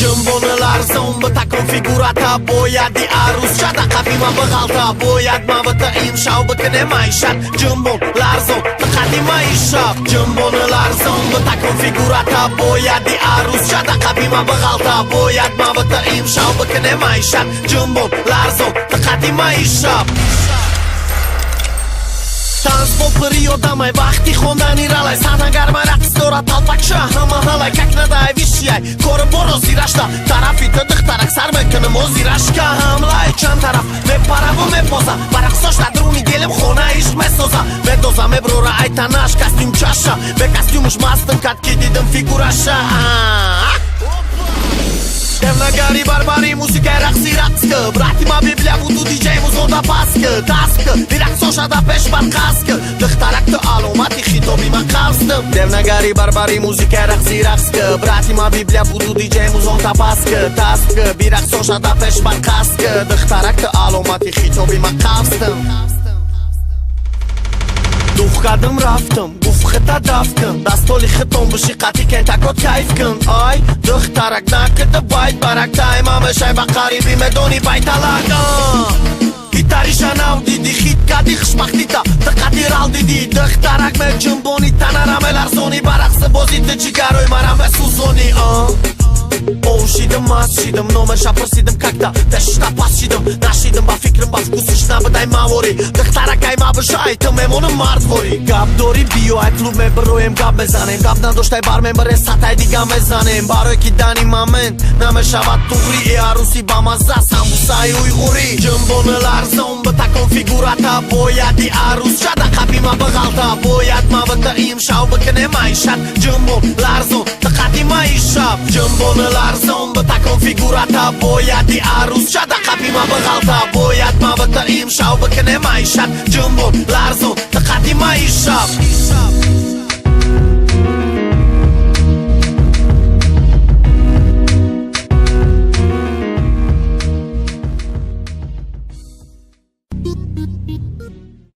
Jumbonalar zombata konfigurata boyadi aruschada qapima bag'alta boyadmavata imshau bikne maishat Jumbonalar zombata qadima ishab Jumbonalar zombata konfigurata boyadi aruschada qapima bag'alta boyadmavata imshau bikne maishat Jumbonalar zombata qadima ishab Танцпол периодамай вақти хондани ралай Санагармай рақс дорад талпакша Ҳама ҳалай как надай вишяй Кори боро зирашта Тарафи тадыхтарак сар мекунам о зирашка Ҳамлай чанд тараф мепараву мепоза Барақсошта друни делим хона ишқ месоза Медоза меброра ай танаш костюм чаша Бе костюмуш мастым катки дидим фигураша Devnagari barbari muzika raqsi raqska Brati ma biblia budu DJ muzonda paska Taska diraqsosha da peshbar qaska Dixtarakta alomati khitobi ma qavsdim Devnagari barbari muzika raqsi raqska Brati ma biblia budu DJ muzonda paska Taska diraqsosha da peshbar qaska Dixtarakta alomati khitobi ma qavsdim Дух кадам рафтам, гуфт хита дафтам Дастоли хитом биши қати кен такот кайф кун Ай, духтарак накида байт барак Тайма мешай ба қариби медони байталага Гитариша нав диди, хит кади хшмахтита Дықати рал диди, духтарак ме джумбони Танараме ларзони, барақсы бозиди Чигарои мараме сузони О, шидам, аз шидам, но ме шапрсидам как-то Тешта пас шидам, нашидам ба фикрам ба вкусиш на бадай мавори Дъхтарак ай ма башай, тъм емона мартвори Габ дори био, ай клуб ме броем, габ ме занем Габ надоштай бар ме бъре сатай, дига ме занем Барой ки дани момент, наме шават тугри Е аруси ба маза, само сай уйгури Джумбоналар зомбата конфигурата Бояди арус, шада қапи ма бъгалта Бояд ма бъта им шау бъкне майшат Джумбоналар зомбата қати майшап Джумбоналар zombata konfigurata boyadi aruschada qapima bag'alta boyadma bata im shau bikne maishat Jumbonalar zombata qadima ishab